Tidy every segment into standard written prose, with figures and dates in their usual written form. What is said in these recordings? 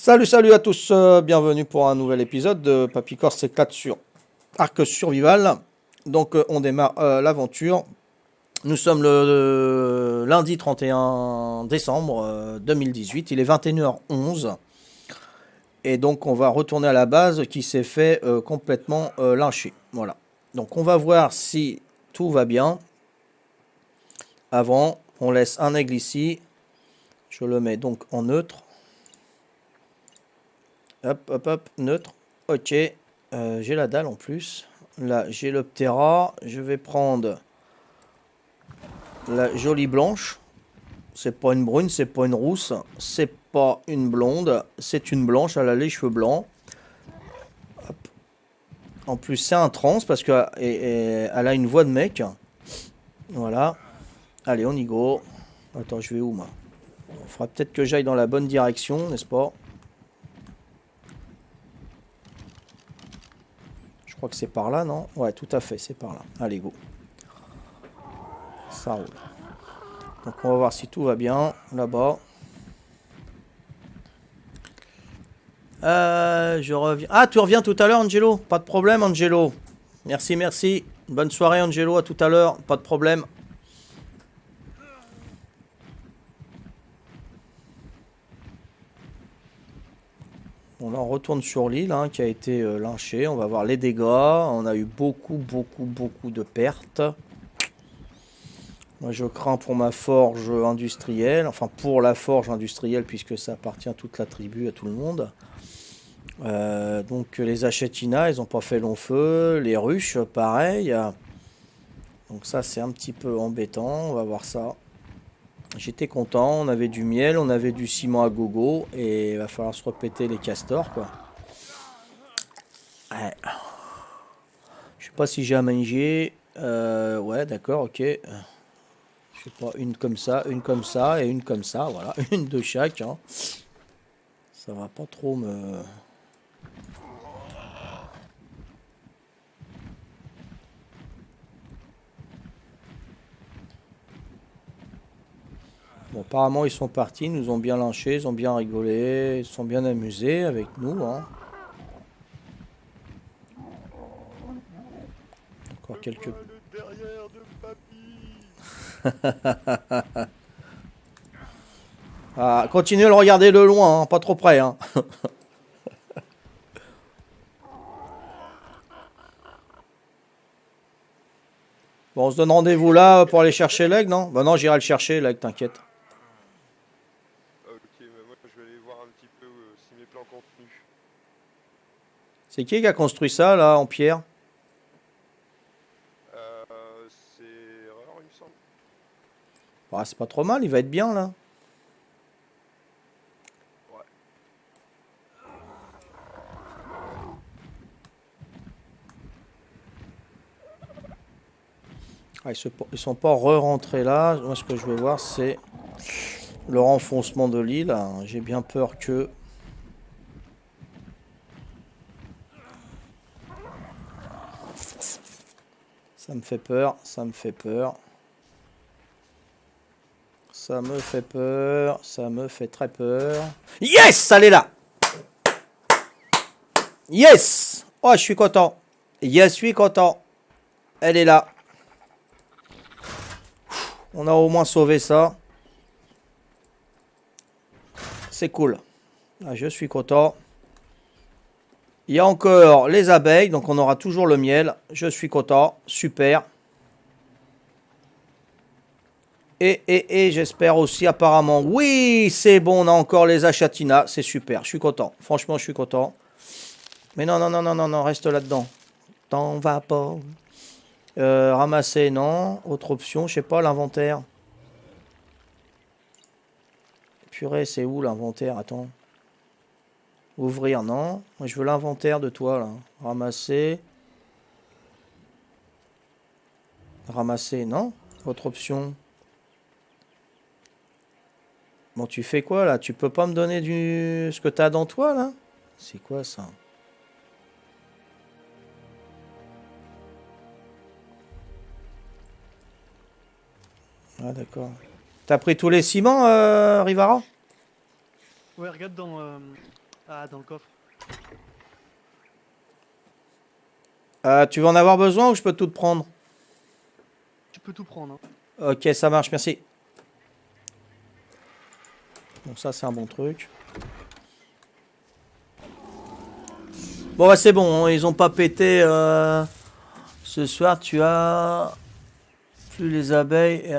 Salut, salut à tous, bienvenue pour un nouvel épisode de Papy Corse s'éclate sur Arc Survival. Donc on démarre l'aventure. Nous sommes le lundi 31 décembre 2018, il est 21h11. Et donc on va retourner à la base qui s'est fait complètement lyncher. Voilà. Donc on va voir si tout va bien. Avant, on laisse un aigle ici. Je le mets donc en neutre. Hop, hop, hop, neutre. Ok. J'ai la dalle en plus. Là, j'ai le Ptera. Je vais prendre la jolie blanche. C'est pas une brune, c'est pas une rousse. C'est pas une blonde. C'est une blanche. Elle a les cheveux blancs. Hop. En plus, c'est un trans parce qu'elle a une voix de mec. Voilà. Allez, on y go. Attends, je vais où, moi? Il faudra peut-être que j'aille dans la bonne direction, n'est-ce pas? Je crois que c'est par là, non? Ouais, tout à fait, c'est par là. Allez, go. Ça roule. Donc on va voir si tout va bien là-bas. Je reviens. Ah, tu reviens tout à l'heure, Angelo? Pas de problème, Angelo. Merci, merci. Bonne soirée, Angelo. À tout à l'heure. Pas de problème. Bon, là, on retourne sur l'île hein, qui a été lynchée. On va voir les dégâts. On a eu beaucoup de pertes. Moi, je crains pour ma forge industrielle. Enfin, pour la forge industrielle, puisque ça appartient à toute la tribu, à tout le monde. Donc, les Achetina, ils n'ont pas fait long feu. Les ruches, pareil. Donc, ça, c'est un petit peu embêtant. On va voir ça. J'étais content. On avait du miel, on avait du ciment à gogo. Et il va falloir se repéter les castors, quoi. Ouais. Je sais pas si j'ai à manger. Ouais, d'accord, ok. Je sais pas, une comme ça et une comme ça, voilà, une de chaque. Hein. Ça va pas trop me... Bon, apparemment ils sont partis, ils nous ont bien lynchés, ils ont bien rigolé, ils se sont bien amusés avec nous. Hein. Encore quelques... Ah, continuez de le regarder de loin, hein, pas trop près. Hein. Bon, on se donne rendez-vous là pour aller chercher l'aigle, non? Bah non, j'irai le chercher, l'aigle, t'inquiète. Ok, bah moi je vais aller voir un petit peu si mes plans contenus. C'est qui a construit ça, là, en pierre? C'est erreur, il me semble. Ah, c'est pas trop mal, il va être bien, là. Ouais. Ah, ils sont pas re-rentrés là. Moi, ce que je veux voir, c'est le renfoncement de l'île. J'ai bien peur que... Ça me fait peur, ça me fait peur. Ça me fait peur, ça me fait très peur. Yes, elle est là. Yes. Oh, je suis content. Yes, je suis content. Elle est là. On a au moins sauvé ça. C'est cool. Ah, je suis content. Il y a encore les abeilles, donc on aura toujours le miel. Je suis content. Super. Et j'espère aussi apparemment. Oui, c'est bon, on a encore les achatina. C'est super, je suis content. Franchement, je suis content. Mais non, non, non, non, non, non, reste là-dedans. T'en vas pas. Ramasser, non. Autre option, je sais pas, l'inventaire. Purée, c'est où l'inventaire? Attends. Ouvrir, non. Moi, je veux l'inventaire de toi, là. Ramasser. Ramasser, non. Autre option. Bon, tu fais quoi, là? Tu peux pas me donner ce que t'as dans toi, là? C'est quoi, ça? Ah, d'accord. T'as pris tous les ciments, Rivara? Ouais, regarde dans Ah, dans le coffre. Tu vas en avoir besoin ou je peux tout te prendre? Tu peux tout prendre. Hein. Ok, ça marche, merci. Bon, ça, c'est un bon truc. Bon, bah, c'est bon, hein, ils ont pas pété. Ce soir, tu as plus les abeilles.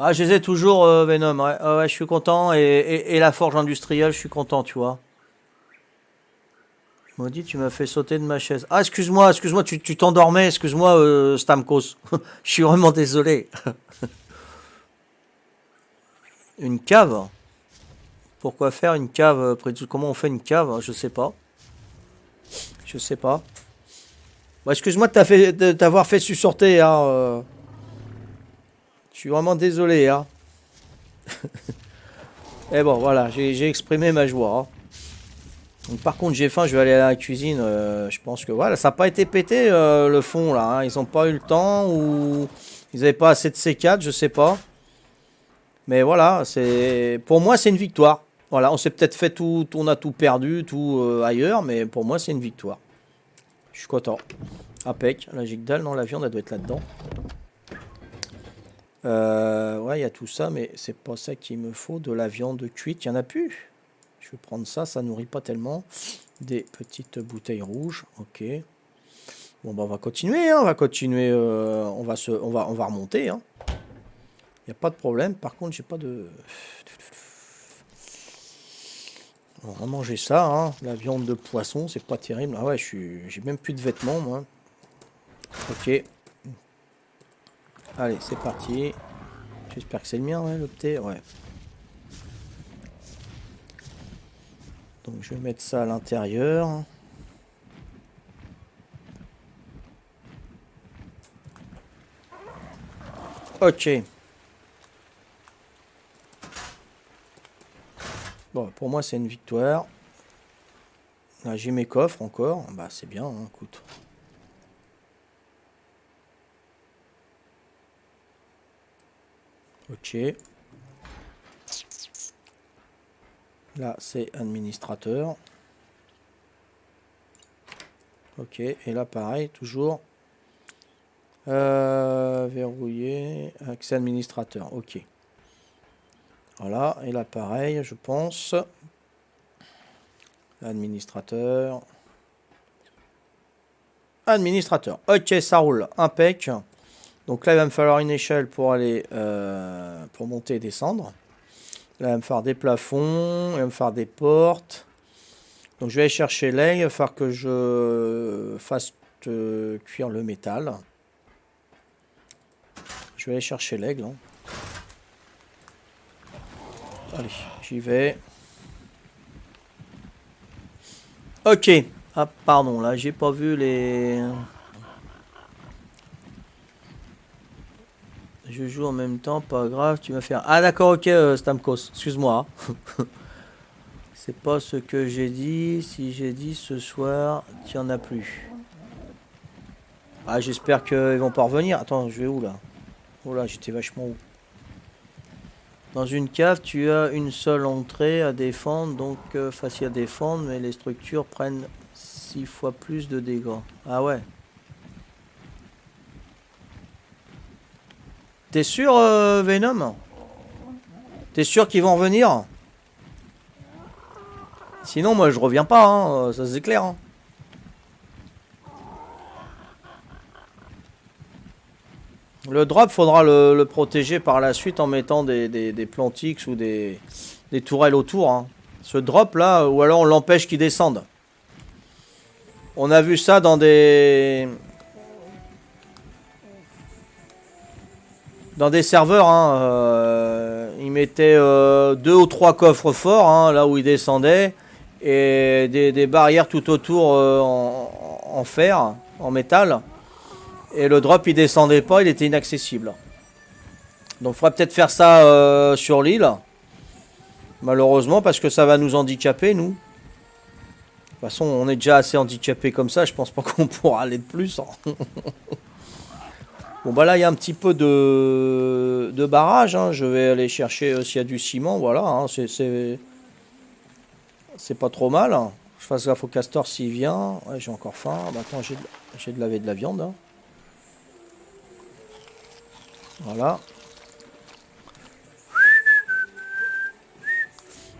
Ah, je les ai toujours, Venom. Ouais, ouais, je suis content. Et la forge industrielle, je suis content, tu vois. Maudit, tu m'as fait sauter de ma chaise. Ah, excuse-moi, tu t'endormais. Excuse-moi, Stamkos. Je suis vraiment désolé. Une cave? Pourquoi faire une cave près de... Comment on fait une cave? Je sais pas. Je sais pas. Bon, excuse-moi de t'avoir fait susurter, hein. Je suis vraiment désolé, hein. Et bon, voilà, j'ai exprimé ma joie, hein. Donc, par contre, j'ai faim, je vais aller à la cuisine. Je pense que voilà, ça n'a pas été pété le fond là, hein. Ils n'ont pas eu le temps ou ils n'avaient pas assez de C4, je sais pas. Mais voilà, c'est pour moi c'est une victoire. Voilà, on s'est peut-être fait tout, on a tout perdu, tout ailleurs, mais pour moi c'est une victoire. Je suis content. Impec, la Gigdal, non, la viande elle doit être là-dedans. Ouais, il y a tout ça, mais c'est pas ça qu'il me faut. De la viande cuite, il n'y en a plus. Je vais prendre ça, ça nourrit pas tellement. Des petites bouteilles rouges, ok. Bon, bah on va continuer, hein, on va continuer, on va remonter, hein. Il n'y a pas de problème. Par contre, j'ai pas de... On va manger ça, hein. La viande de poisson, c'est pas terrible. Ah ouais, j'ai même plus de vêtements, moi. Ok. Allez, c'est parti. J'espère que c'est le mien, ouais, le thé, ouais. Donc je vais mettre ça à l'intérieur. Ok. Bon, pour moi c'est une victoire. Là j'ai mes coffres encore. Bah c'est bien, hein, écoute. Ok. Là c'est administrateur. Ok, et là pareil, toujours. Verrouillé, accès administrateur, ok. Voilà, et là pareil, je pense. Administrateur. Administrateur, ok, ça roule, impec. Donc là il va me falloir une échelle pour aller, pour monter et descendre. Là il va me falloir des plafonds, il va me falloir des portes. Donc je vais aller chercher l'aigle, il va falloir que je fasse cuire le métal. Je vais aller chercher l'aigle. Hein. Allez, j'y vais. Ok. Ah, pardon, là, j'ai pas vu les... Je joue en même temps, pas grave, tu vas faire... Ah d'accord, ok, Stamkos, excuse-moi. C'est pas ce que j'ai dit. Si j'ai dit ce soir, tu en as plus. Ah, j'espère qu'ils vont pas revenir. Attends, je vais où là? Oh là, j'étais vachement haut. Dans une cave, tu as une seule entrée à défendre, donc facile à défendre, mais les structures prennent 6 fois plus de dégâts. Ah ouais. T'es sûr, Venom? T'es sûr qu'ils vont revenir? Sinon, moi, je reviens pas, hein, ça c'est clair. Hein. Le drop, faudra le protéger par la suite en mettant des plantix ou des tourelles autour. Hein. Ce drop là, ou alors on l'empêche qu'il descende. On a vu ça dans des serveurs. Hein, ils mettaient 2 ou 3 coffres forts hein, là où ils descendaient et des barrières tout autour en fer, en métal. Et le drop il descendait pas, il était inaccessible. Donc il faudra peut-être faire ça sur l'île. Malheureusement parce que ça va nous handicaper nous. De toute façon on est déjà assez handicapé comme ça, je pense pas qu'on pourra aller de plus. Hein. Bon bah là il y a un petit peu de barrage. Hein. Je vais aller chercher s'il y a du ciment, voilà. Hein. C'est pas trop mal. Je fasse gaffe au castor s'il vient. Ouais, j'ai encore faim. Bah, attends, j'ai de laver de la viande. Hein. Voilà.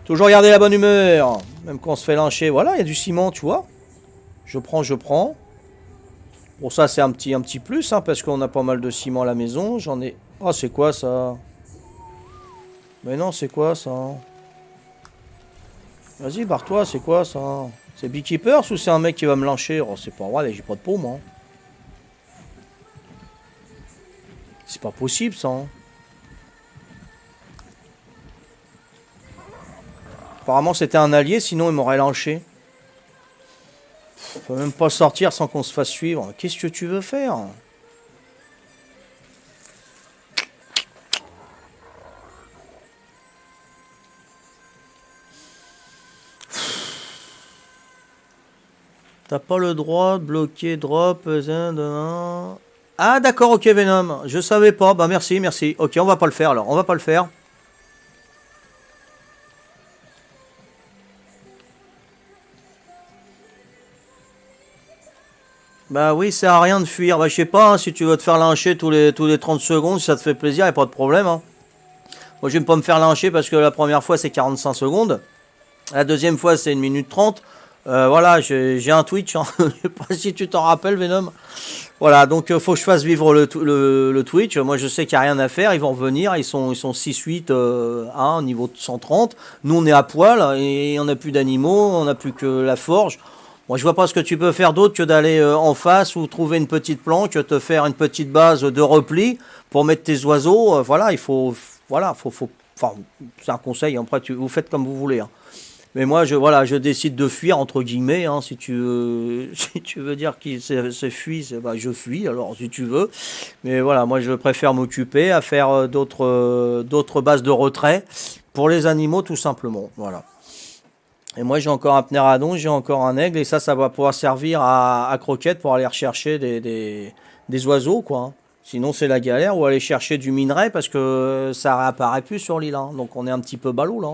Toujours garder la bonne humeur. Même quand on se fait lyncher. Voilà, il y a du ciment, tu vois. Je prends, je prends. Bon, ça, c'est un petit plus, hein, parce qu'on a pas mal de ciment à la maison. J'en ai... Oh, c'est quoi, ça? Mais non, c'est quoi, ça? Vas-y, barre-toi, c'est quoi, ça? C'est Beekeepers ou c'est un mec qui va me lyncher? Oh, c'est pas vrai, j'ai pas de peau, moi. C'est pas possible, ça. Hein. Apparemment, c'était un allié, sinon il m'aurait lynché. On peut même pas sortir sans qu'on se fasse suivre. Qu'est-ce que tu veux faire? T'as pas le droit de bloquer drop. Ah d'accord, ok Venom. Je savais pas. Bah merci, merci. Ok, on va pas le faire alors. On va pas le faire. Bah oui, ça sert à rien de fuir. Bah je sais pas, hein, si tu veux te faire lyncher tous les 30 secondes, si ça te fait plaisir, y a pas de problème. Hein. Moi je vais pas me faire lyncher parce que la première fois c'est 45 secondes. La deuxième fois c'est 1 minute 30. Voilà, j'ai un Twitch. Hein. Je sais pas si tu t'en rappelles Venom. Voilà, donc faut que je fasse vivre le Twitch. Moi, je sais qu'il n'y a rien à faire. Ils vont revenir. Ils sont 6-8 au niveau de 130. Nous, on est à poil et on n'a plus d'animaux. On n'a plus que la forge. Moi, je vois pas ce que tu peux faire d'autre que d'aller en face ou trouver une petite planque, te faire une petite base de repli pour mettre tes oiseaux. Voilà, il faut. Voilà, enfin, c'est un conseil. Après, vous faites comme vous voulez. Hein. Mais moi, voilà, je décide de fuir, entre guillemets, hein, si tu veux, si tu veux dire qu'il c'est fui, bah, je fuis, alors, si tu veux. Mais voilà, moi, je préfère m'occuper à faire d'autres bases de retrait pour les animaux, tout simplement. Voilà. Et moi, j'ai encore un pnéradon, j'ai encore un aigle, et ça va pouvoir servir à croquette pour aller rechercher des oiseaux, quoi. Hein. Sinon, c'est la galère, ou aller chercher du minerai, parce que ça réapparaît plus sur l'île. Hein. Donc, on est un petit peu ballot, là.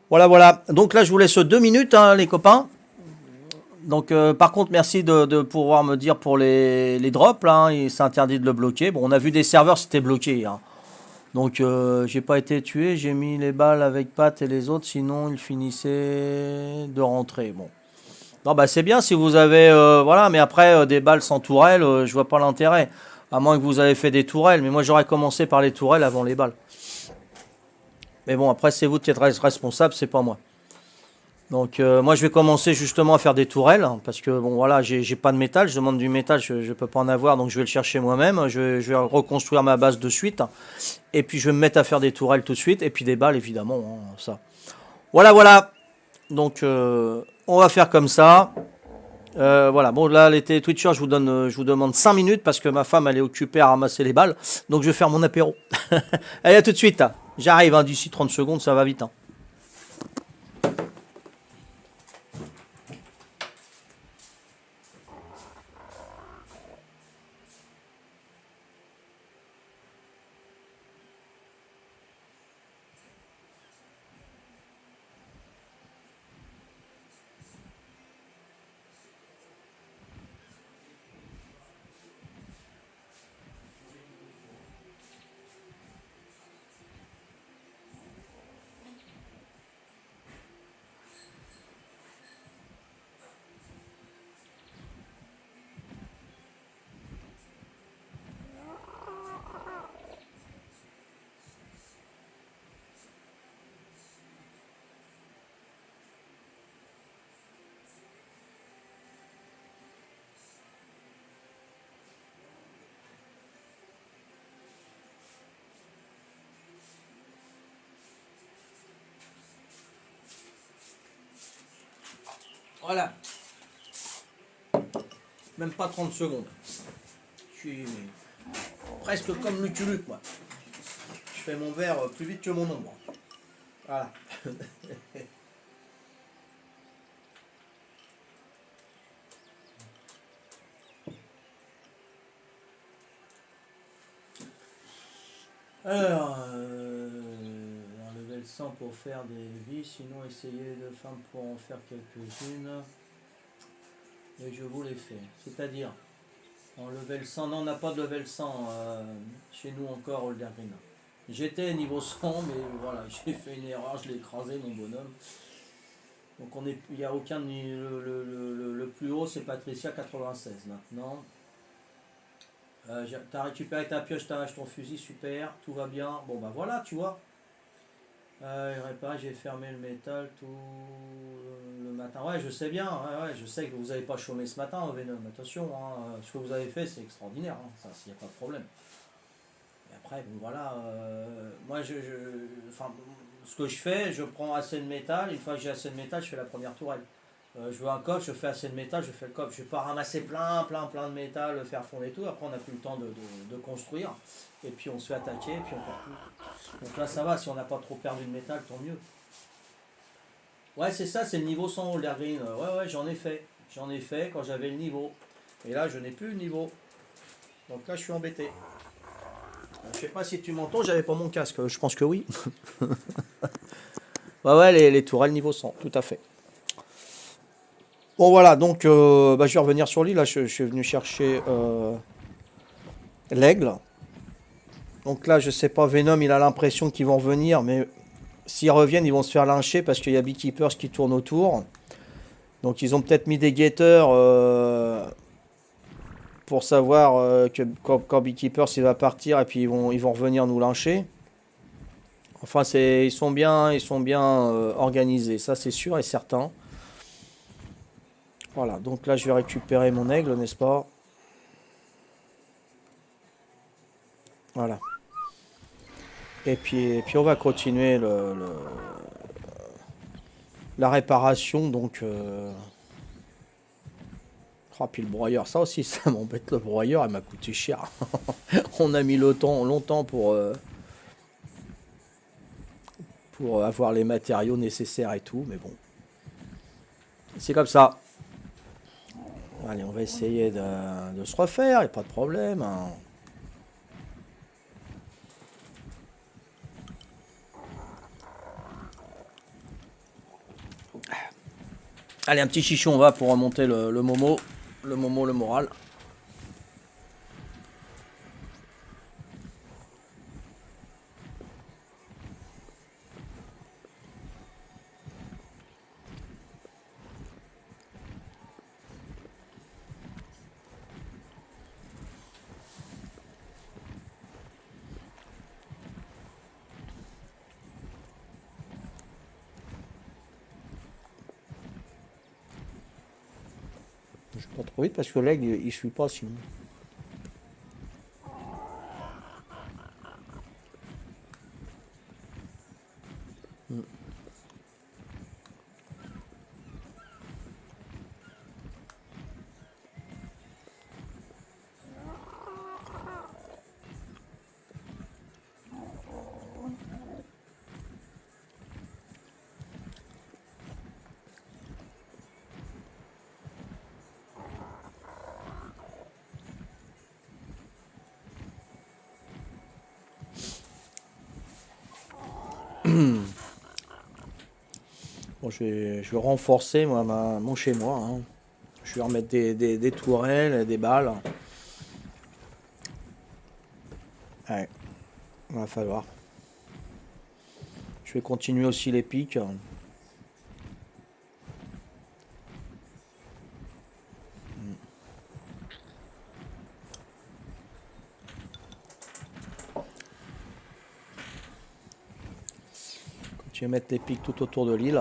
Voilà, voilà. Donc là, je vous laisse 2 minutes, hein, les copains. Donc, par contre, merci de pouvoir me dire pour les drops. Là, hein, c'est interdit de le bloquer. Bon, on a vu des serveurs, c'était bloqué. Hein. Donc, j'ai pas été tué. J'ai mis les balles avec Pat et les autres. Sinon, ils finissaient de rentrer. Bon. Non, bah, c'est bien si vous avez. Voilà, mais après, des balles sans tourelle, je vois pas l'intérêt. À moins que vous avez fait des tourelles. Mais moi, j'aurais commencé par les tourelles avant les balles. Mais bon, après, c'est vous qui êtes responsable, c'est pas moi. Donc moi je vais commencer justement à faire des tourelles hein, parce que bon voilà j'ai pas de métal, je demande du métal, je peux pas en avoir donc je vais le chercher moi-même, je vais reconstruire ma base de suite et puis je vais me mettre à faire des tourelles tout de suite et puis des balles évidemment hein, ça. Voilà voilà donc on va faire comme ça. Voilà bon là les Twitchers je vous demande 5 minutes parce que ma femme elle est occupée à ramasser les balles donc je vais faire mon apéro. Allez à tout de suite, j'arrive hein, d'ici 30 secondes ça va vite. Hein. Voilà. Même pas 30 secondes. Je suis presque comme Lucky Luke, moi. Je fais mon verre plus vite que mon ombre. Voilà. Alors, un level 5. 100 pour faire des vis, sinon essayez de femmes pour en faire quelques-unes. Et je vous les fais. C'est-à-dire, en level 100, non, on n'a pas de level 100 chez nous encore, Oldergreen. J'étais niveau 100, mais voilà, j'ai fait une erreur, je l'ai écrasé, mon bonhomme. Donc il n'y a aucun, le plus haut c'est Patricia 96 maintenant. T'as récupéré ta pioche, t'arraches ton fusil, super, tout va bien. Bon bah voilà, tu vois. Réparer, j'ai fermé le métal tout le matin. Ouais, je sais bien, ouais, je sais que vous n'avez pas chômé ce matin au Venom. Attention, hein, ce que vous avez fait c'est extraordinaire, hein, ça, s'il n'y a pas de problème. Et après, bon voilà, moi enfin, ce que je fais, je prends assez de métal, une fois que j'ai assez de métal, je fais la première tourelle. Je veux un coffre, je fais assez de métal, je fais le coffre. Je ne vais pas ramasser plein de métal, le faire fondre et tout. Après, on n'a plus le temps de construire. Et puis, on se fait attaquer, et puis on perd tout. Donc là, ça va. Si on n'a pas trop perdu de métal, tant mieux. Ouais, c'est ça, c'est le niveau 100 Oldergreen. Ouais, j'en ai fait. J'en ai fait quand j'avais le niveau. Et là, je n'ai plus le niveau. Donc là, je suis embêté. Je sais pas si tu m'entends, j'avais pas mon casque. Je pense que oui. Ouais, les tourelles niveau 100, tout à fait. Bon voilà, donc je vais revenir sur l'île. Là, je suis venu chercher l'aigle. Donc là, je sais pas, Venom, il a l'impression qu'ils vont revenir, mais s'ils reviennent, ils vont se faire lyncher parce qu'il y a Beekeepers qui tournent autour. Donc ils ont peut-être mis des guetteurs pour savoir que quand Beekeepers il va partir et puis ils vont revenir nous lyncher. Enfin, ils sont bien organisés, ça c'est sûr et certain. Voilà, donc là je vais récupérer mon aigle, n'est-ce pas? Voilà. Et puis on va continuer la réparation, donc... Oh, puis le broyeur, ça aussi, ça m'embête, le broyeur, il m'a coûté cher. On a mis longtemps pour avoir les matériaux nécessaires et tout, mais bon. C'est comme ça. Allez, on va essayer de se refaire, il n'y a pas de problème. Hein. Allez, un petit chichon, on va pour remonter le momo. Le moral. Je vais pas trop vite parce que l'aigle il suit pas sinon. Bon, je vais renforcer moi, mon chez moi. Hein. Je vais remettre des tourelles, des balles. Ouais, il va falloir. Je vais continuer aussi les pics. Je vais mettre les pics tout autour de l'île.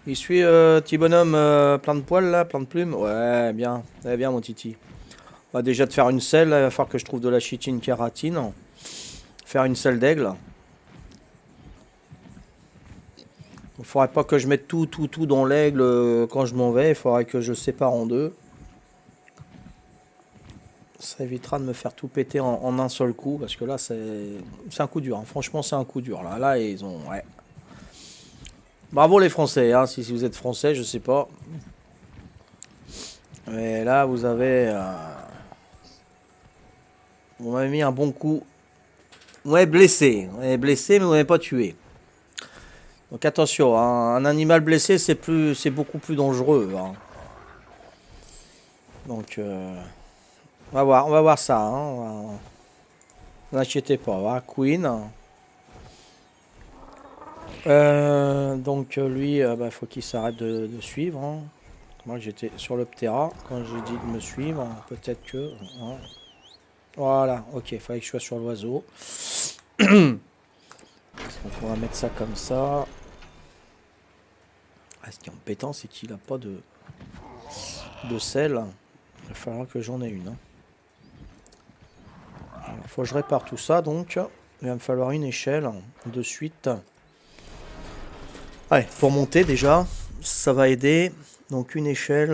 Il suit petit bonhomme plein de poils là, plein de plumes. Ouais, bien, bien mon titi. On va déjà te faire une selle, il va falloir que je trouve de la chitine kératine. Faire une selle d'aigle. Il faudrait pas que je mette tout dans l'aigle quand je m'en vais. Il faudrait que je sépare en deux. Ça évitera de me faire tout péter en un seul coup, parce que là, c'est un coup dur. Hein. Franchement, c'est un coup dur. Là, ils ont... Ouais. Bravo les Français, hein, si vous êtes Français, je sais pas. Mais là, vous avez... Vous m'avez mis un bon coup. Vous m'avez blessé. Vous m'avez blessé, mais vous m'avez pas tué. Donc attention, hein, un animal blessé, c'est beaucoup plus dangereux. Hein. Donc, on va voir ça. Hein, n'inquiétez pas, voilà, Queen. Donc lui, faut qu'il s'arrête de suivre. Hein. Moi j'étais sur le Ptera quand j'ai dit de me suivre. Peut-être que... Hein. Voilà, ok, il fallait que je sois sur l'oiseau. Donc on va mettre ça comme ça. Ce qui est embêtant, c'est qu'il n'a pas de sel. Il va falloir que j'en ai une. Hein. Il faut que je répare tout ça, donc il va me falloir une échelle de suite. Allez, pour monter déjà, ça va aider. Donc une échelle.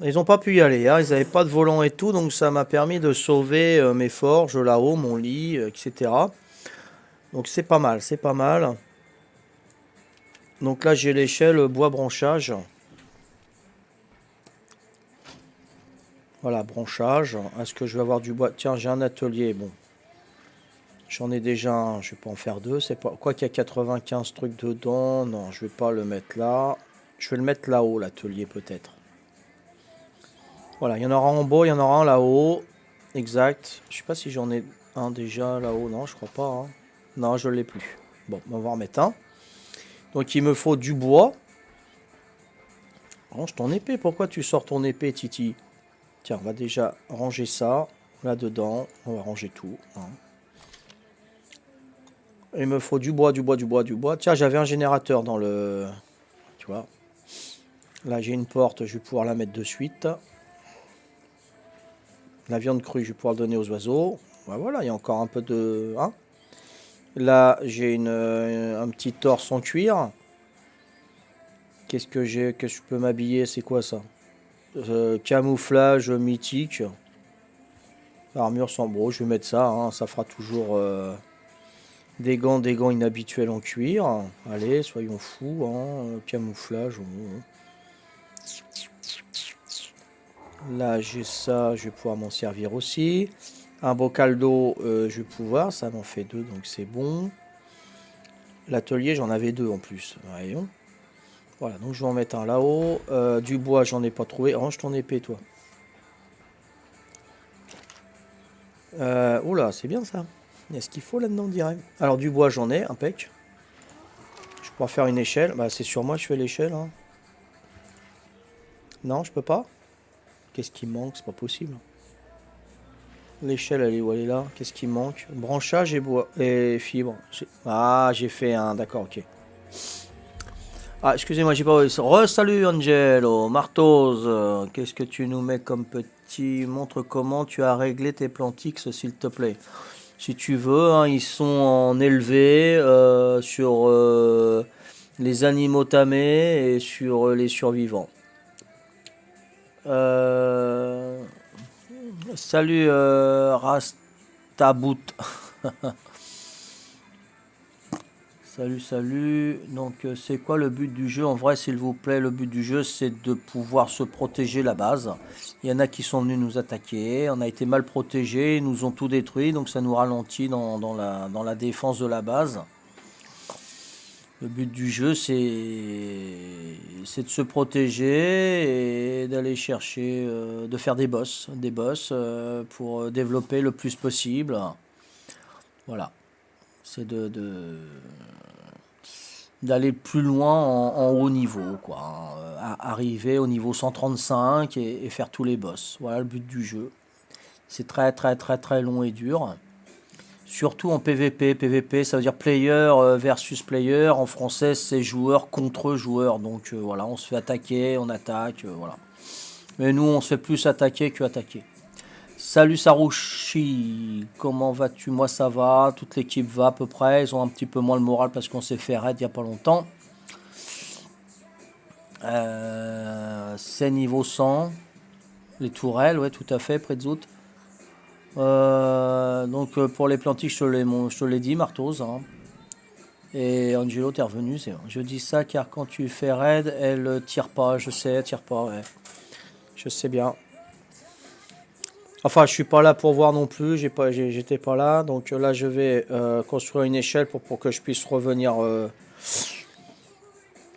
Ils n'ont pas pu y aller, hein. Ils n'avaient pas de volant et tout, donc ça m'a permis de sauver mes forges là-haut, mon lit, etc. Donc c'est pas mal, c'est pas mal. Donc là j'ai l'échelle bois branchage. Voilà, branchage. Est-ce que je vais avoir du bois? Tiens, j'ai un atelier, bon. J'en ai déjà un, je vais pas en faire deux. C'est pas quoi qu'il y a 95 trucs dedans. Non, je vais pas le mettre là. Je vais le mettre là-haut, l'atelier peut-être. Voilà, il y en aura en bas, il y en aura un là-haut. Exact. Je sais pas si j'en ai un déjà là-haut. Non, je crois pas. Hein. Non, je l'ai plus. Bon, on va en mettre un. Donc il me faut du bois. Range ton épée. Pourquoi tu sors ton épée, Titi? Tiens, on va déjà ranger ça. Là-dedans, on va ranger tout. Hein. Il me faut du bois, du bois, du bois, du bois. Tiens, j'avais un générateur dans le... Tu vois. Là, j'ai une porte, je vais pouvoir la mettre de suite. La viande crue, je vais pouvoir le donner aux oiseaux. Ben voilà, il y a encore un peu de... Hein. Là, j'ai un petit torse en cuir. Qu'est-ce que j'ai? Que je peux m'habiller? C'est quoi ça? Camouflage mythique. Armure sans bro, je vais mettre ça. Hein, ça fera toujours... des gants inhabituels en cuir. Allez, soyons fous. Hein. Camouflage. Là, j'ai ça. Je vais pouvoir m'en servir aussi. Un bocal d'eau, je vais pouvoir. Ça m'en fait deux, donc c'est bon. L'atelier, j'en avais deux en plus. Voyons. Voilà, donc je vais en mettre un là-haut. Du bois, j'en ai pas trouvé. Range ton épée, toi. Oula, c'est bien ça. Il y a ce qu'il faut là-dedans, on dirait. Alors du bois, j'en ai, impec. Je pourrais faire une échelle. Bah, c'est sur moi, je fais l'échelle. Hein. Non, je peux pas. Qu'est-ce qui manque? C'est pas possible. L'échelle, elle est où? Elle est là. Qu'est-ce qui manque? Branchage et bois et fibres. Ah, j'ai fait un. D'accord, ok. Ah, excusez-moi, j'ai pas. Salut Angelo, Martos. Qu'est-ce que tu nous mets comme petit? Montre comment tu as réglé tes plantix, s'il te plaît. Si tu veux, hein, ils sont en élevé sur les animaux tamés et sur les survivants. Salut Rastabout. Salut. Donc c'est quoi le but du jeu? En vrai, s'il vous plaît, le but du jeu, c'est de pouvoir se protéger la base. Il y en a qui sont venus nous attaquer. On a été mal protégés, ils nous ont tout détruit, donc ça nous ralentit dans la défense de la base. Le but du jeu, c'est de se protéger et d'aller chercher, de faire des boss pour développer le plus possible. Voilà. C'est d'aller plus loin en haut niveau, quoi. Arriver au niveau 135 et faire tous les boss. Voilà le but du jeu. C'est très très très très long et dur. Surtout en PVP. PVP, ça veut dire player versus player. En français, c'est joueur contre joueur. Donc voilà, on se fait attaquer, on attaque, voilà. Mais nous, on se fait plus attaquer que attaquer. Salut Sarouchi, comment vas-tu? Moi ça va, toute l'équipe va à peu près. Ils ont un petit peu moins le moral parce qu'on s'est fait raid il n'y a pas longtemps. C'est niveau 100. Les tourelles, ouais, tout à fait, Pretzout. Donc pour les plantiques, je te l'ai dit, Martose. Hein. Et Angelo, t'es revenu, c'est bon. Je dis ça car quand tu fais raid, elle tire pas, je sais, elle tire pas, ouais. Je sais bien. Enfin, je suis pas là pour voir non plus, j'étais pas là. Donc là, je vais construire une échelle pour que je puisse revenir.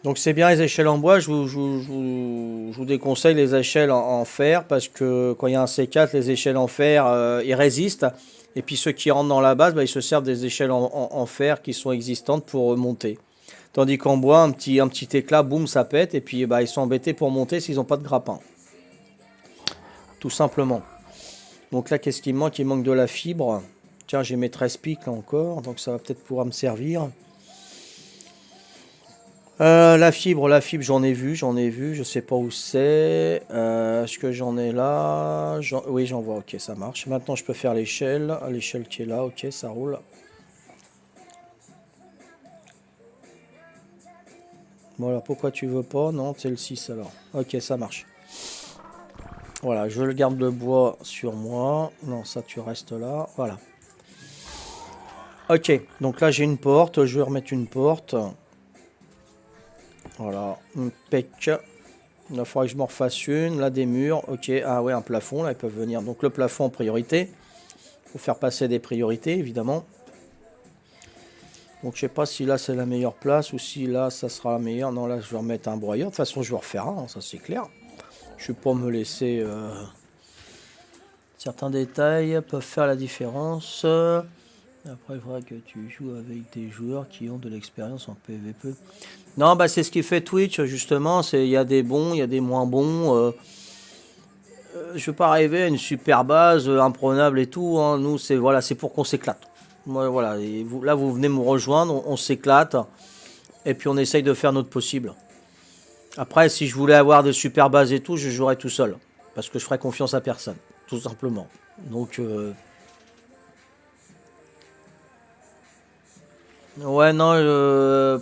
Donc c'est bien les échelles en bois, je vous déconseille les échelles en fer parce que quand il y a un C4, les échelles en fer, ils résistent. Et puis ceux qui rentrent dans la base, bah, ils se servent des échelles en fer qui sont existantes pour monter. Tandis qu'en bois, un petit éclat, boum, ça pète. Et puis bah, ils sont embêtés pour monter s'ils n'ont pas de grappin. Tout simplement. Donc là, qu'est-ce qu'il me manque? Il manque de la fibre. Tiens, j'ai mes 13 pics là encore, donc ça va peut-être pouvoir me servir. La fibre, j'en ai vu, je sais pas où c'est. Est-ce que j'en ai là? Oui, j'en vois, ok, ça marche. Maintenant, je peux faire l'échelle qui est là, ok, ça roule. Voilà, pourquoi tu veux pas? Non, c'est le 6 alors. Ok, ça marche. Voilà, je le garde de bois sur moi. Non, ça, tu restes là, voilà. Ok, donc là, j'ai une porte, je vais remettre une porte. Voilà, impec. Il faudra que je m'en refasse une. Là, des murs. Ok, ah ouais, un plafond. Là, ils peuvent venir. Donc, le plafond en priorité. Il faut faire passer des priorités, évidemment. Donc, je sais pas si là, c'est la meilleure place ou si là, ça sera la meilleure. Non, là, je vais remettre un broyeur. De toute façon, je vais refaire un, ça, c'est clair. Je vais pas me laisser... Certains détails peuvent faire la différence. Après, il faudra que tu joues avec des joueurs qui ont de l'expérience en PvP. Non, bah c'est ce qui fait Twitch, justement. Il y a des bons, il y a des moins bons. Je veux pas rêver à une super base imprenable et tout. Hein. Nous, c'est voilà, c'est pour qu'on s'éclate. Voilà. Et vous, là, vous venez me rejoindre, on s'éclate. Et puis, on essaye de faire notre possible. Après, si je voulais avoir de super bases et tout, je jouerais tout seul. Parce que je ferais confiance à personne. Tout simplement. Donc... Ouais, non,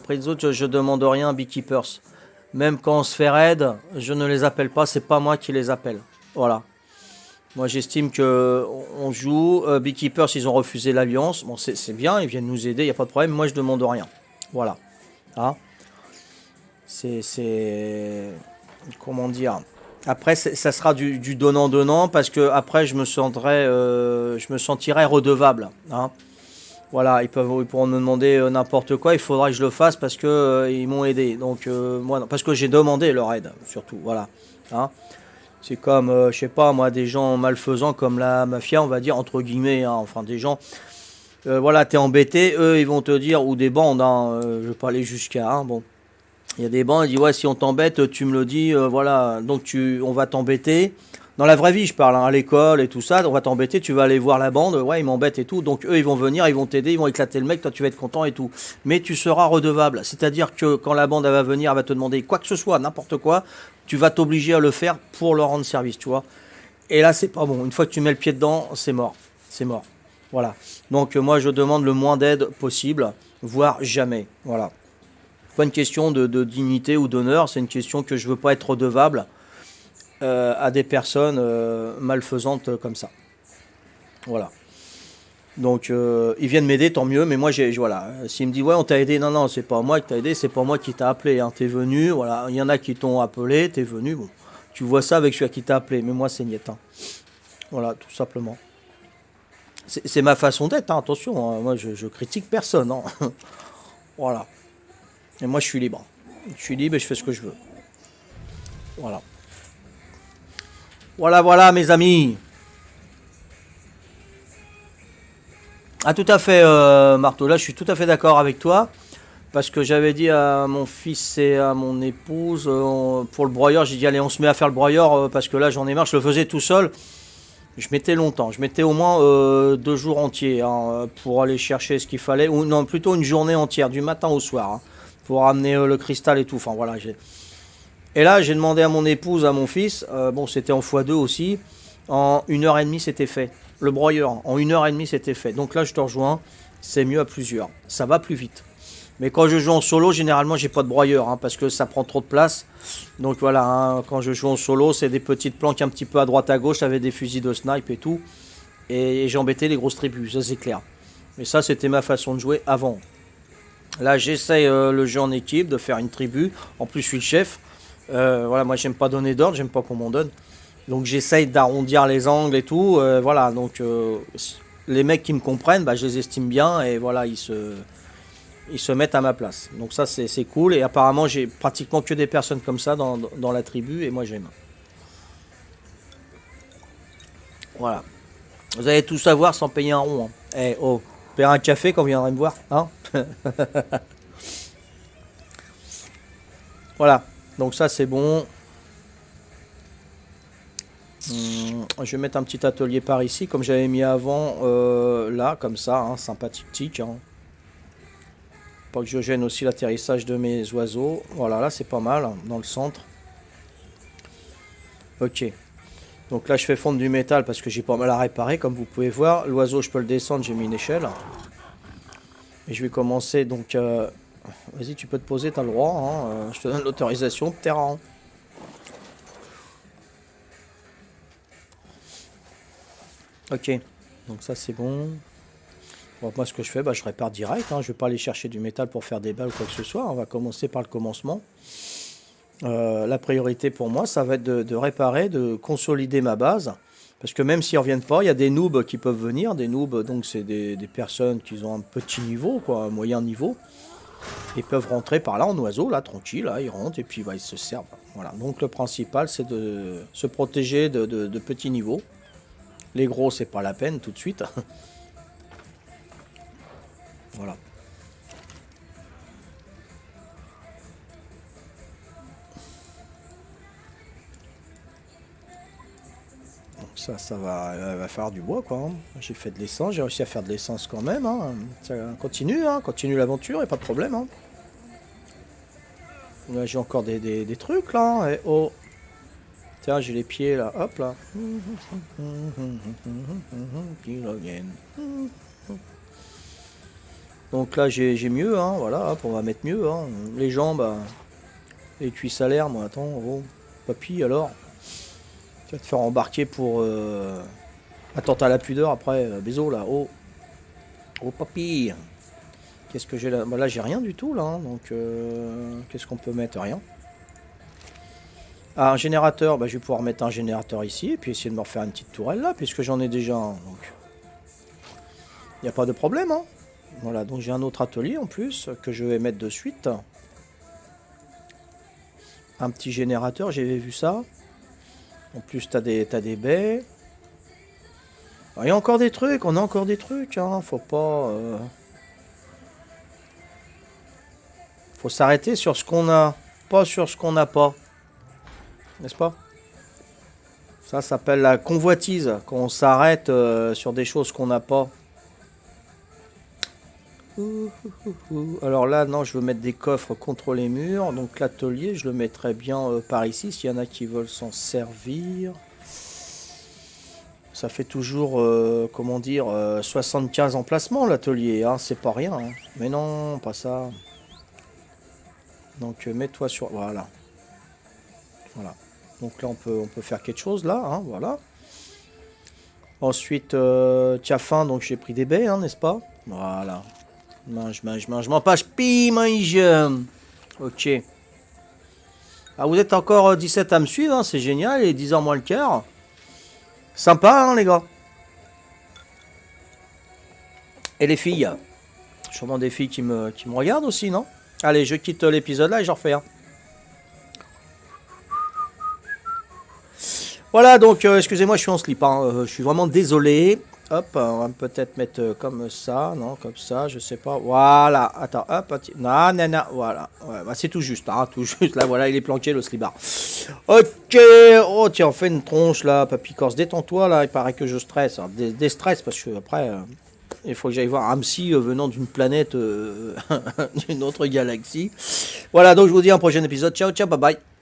Prezzo, je demande rien à Beekeepers. Même quand on se fait raid, je ne les appelle pas, c'est pas moi qui les appelle. Voilà. Moi, j'estime que on joue. Beekeepers, ils ont refusé l'alliance. Bon, c'est bien, ils viennent nous aider, il n'y a pas de problème. Moi, je demande rien. Voilà. Hein. C'est. Comment dire? Après, ça sera du donnant-donnant parce que après, je me sentirais redevable. Hein. Voilà, ils pourront me demander n'importe quoi, il faudra que je le fasse parce que ils m'ont aidé. Donc moi, non, parce que j'ai demandé leur aide, surtout. Voilà. Hein. C'est comme, je sais pas, moi, des gens malfaisants comme la mafia, on va dire entre guillemets. Hein, enfin, des gens, voilà, t'es embêté, eux, ils vont te dire ou des bandes. Hein, je vais pas aller jusqu'à. Hein, bon, il y a des bandes, ils disent ouais, si on t'embête, tu me le dis, voilà. Donc on va t'embêter. Dans la vraie vie, je parle, hein, à l'école et tout ça, on va t'embêter, tu vas aller voir la bande, ouais, ils m'embêtent et tout, donc eux, ils vont venir, ils vont t'aider, ils vont éclater le mec, toi, tu vas être content et tout. Mais tu seras redevable, c'est-à-dire que quand la bande, elle va venir, elle va te demander quoi que ce soit, n'importe quoi, tu vas t'obliger à le faire pour leur rendre service, tu vois. Et là, c'est pas bon, une fois que tu mets le pied dedans, c'est mort, c'est mort. Voilà. Donc, moi, je demande le moins d'aide possible, voire jamais, voilà. Pas une question de dignité ou d'honneur, c'est une question que je veux pas être redevable. À des personnes malfaisantes comme ça. Voilà. Donc ils viennent m'aider, tant mieux, mais moi voilà. S'ils me disent ouais on t'a aidé, non, c'est pas moi qui t'a aidé, c'est pas moi qui t'a appelé, hein. T'es venu, voilà, il y en a qui t'ont appelé, t'es venu, bon. Tu vois ça avec celui qui t'a appelé, mais moi c'est niet. Hein. Voilà, tout simplement. C'est ma façon d'être, hein, attention, hein. Moi je critique personne. Hein. Voilà. Et moi je suis libre. Je suis libre et je fais ce que je veux. Voilà. Voilà, mes amis. Ah, tout à fait, Marteau. Là, je suis tout à fait d'accord avec toi. Parce que j'avais dit à mon fils et à mon épouse, pour le broyeur, j'ai dit, allez, on se met à faire le broyeur, parce que là, j'en ai marre. Je le faisais tout seul. Je mettais longtemps. Je mettais au moins 2 jours entiers hein, pour aller chercher ce qu'il fallait. Ou non, plutôt une journée entière, du matin au soir. Hein, pour ramener le cristal et tout. Enfin, voilà, Et là, j'ai demandé à mon épouse, à mon fils, bon, c'était en x2 aussi, en 1h30, c'était fait. Le broyeur, en 1h30, c'était fait. Donc là, je te rejoins, c'est mieux à plusieurs. Ça va plus vite. Mais quand je joue en solo, généralement, j'ai pas de broyeur, hein, parce que ça prend trop de place. Donc voilà, hein, quand je joue en solo, c'est des petites planques un petit peu à droite à gauche, avec des fusils de snipe et tout. et j'embêtais les grosses tribus, ça c'est clair. Mais ça, c'était ma façon de jouer avant. Là, j'essaye le jeu en équipe, de faire une tribu. En plus, je suis le chef. Voilà, moi, j'aime pas donner d'ordre, j'aime pas qu'on m'en donne. Donc, j'essaye d'arrondir les angles et tout. Voilà, donc les mecs qui me comprennent, bah, je les estime bien et voilà, ils se mettent à ma place. Donc, ça, c'est cool. Et apparemment, j'ai pratiquement que des personnes comme ça dans la tribu et moi, j'aime. Voilà. Vous allez tout savoir sans payer un rond. Hein. Eh, oh, payer un café quand vous viendrez me voir. Hein. Voilà. Donc ça, c'est bon. Je vais mettre un petit atelier par ici, comme j'avais mis avant, là, comme ça, hein, sympathique. Hein. Pas que je gêne aussi l'atterrissage de mes oiseaux. Voilà, là, c'est pas mal, hein, dans le centre. Ok. Donc là, je fais fondre du métal parce que j'ai pas mal à réparer, comme vous pouvez voir. L'oiseau, je peux le descendre, j'ai mis une échelle. Et je vais commencer, donc... vas-y, tu peux te poser, t'as le droit. Hein, je te donne l'autorisation de terrain. Ok, donc ça c'est bon. Bon, moi, ce que je fais, bah, je répare direct. Hein. Je vais pas aller chercher du métal pour faire des balles ou quoi que ce soit. On va commencer par le commencement. La priorité pour moi, ça va être de réparer, de consolider ma base. Parce que même s'ils reviennent pas, il y a des noobs qui peuvent venir. Des noobs, donc c'est des personnes qui ont un petit niveau, quoi, un moyen niveau. Ils peuvent rentrer par là en oiseau, là, tranquille. Là, ils rentrent et puis bah, ils se servent. Voilà. Donc le principal, c'est de se protéger de petits niveaux. Les gros, c'est pas la peine tout de suite. Voilà. Donc ça va faire du bois, quoi. Hein. J'ai fait de l'essence, j'ai réussi à faire de l'essence quand même. Hein. Ça continue l'aventure, et pas de problème. Hein. Là, j'ai encore des trucs, là. Et oh, tiens, j'ai les pieds, là. Hop, là. Donc là, j'ai mieux, hein. Voilà, hop, on va mettre mieux. Hein. Les jambes, les cuisses à l'air, moi, attends. Oh, papy, alors. Tu vas te faire embarquer pour... Attentat à la pudeur après, bézo là, oh. Oh papy. Qu'est-ce que j'ai là? Bah, là j'ai rien du tout là, hein, donc qu'est-ce qu'on peut mettre? Rien. Ah, un générateur, bah, je vais pouvoir mettre un générateur ici, et puis essayer de me refaire une petite tourelle là, puisque j'en ai déjà un, donc... Il n'y a pas de problème, hein. Voilà, donc j'ai un autre atelier en plus, que je vais mettre de suite. Un petit générateur, j'avais vu ça. En plus, t'as des baies. Il y a encore des trucs, on a encore des trucs, hein. Faut pas... Faut s'arrêter sur ce qu'on a, pas sur ce qu'on n'a pas. N'est-ce pas? Ça s'appelle la convoitise, quand on s'arrête sur des choses qu'on n'a pas. Alors là, non, je veux mettre des coffres contre les murs. Donc l'atelier, je le mettrai bien par ici, s'il y en a qui veulent s'en servir. Ça fait toujours, comment dire, 75 emplacements l'atelier, hein, c'est pas rien. Hein. Mais non, pas ça. Donc mets-toi sur... Voilà. Voilà. Donc là, on peut faire quelque chose, là, hein, voilà. Ensuite, tu as faim, donc j'ai pris des baies, hein, n'est-ce pas? Voilà. Mange, m'en passe, pi, mange. Ok. Ah, vous êtes encore 17 à me suivre, hein, c'est génial, il est 10h moins le quart. Sympa, hein, les gars. Et les filles. Sûrement des filles qui me regardent aussi, non? Allez, je quitte l'épisode là et j'en refais un. Voilà, donc, excusez-moi, je suis en slip. Hein, je suis vraiment désolé. Hop, on va peut-être mettre comme ça. Non, comme ça, je sais pas. Voilà, attends, hop. Non, voilà. Ouais, bah, c'est tout juste, hein, tout juste. Là, voilà, il est planqué, le slibard. Ok. Oh, tiens, on fait une tronche, là, Papy Corse. Détends-toi, là, il paraît que je stresse. Hein, déstresse, parce que après... il faut que j'aille voir Ramsey venant d'une planète, d'une autre galaxie. Voilà, donc je vous dis à un prochain épisode. Ciao, ciao, bye bye.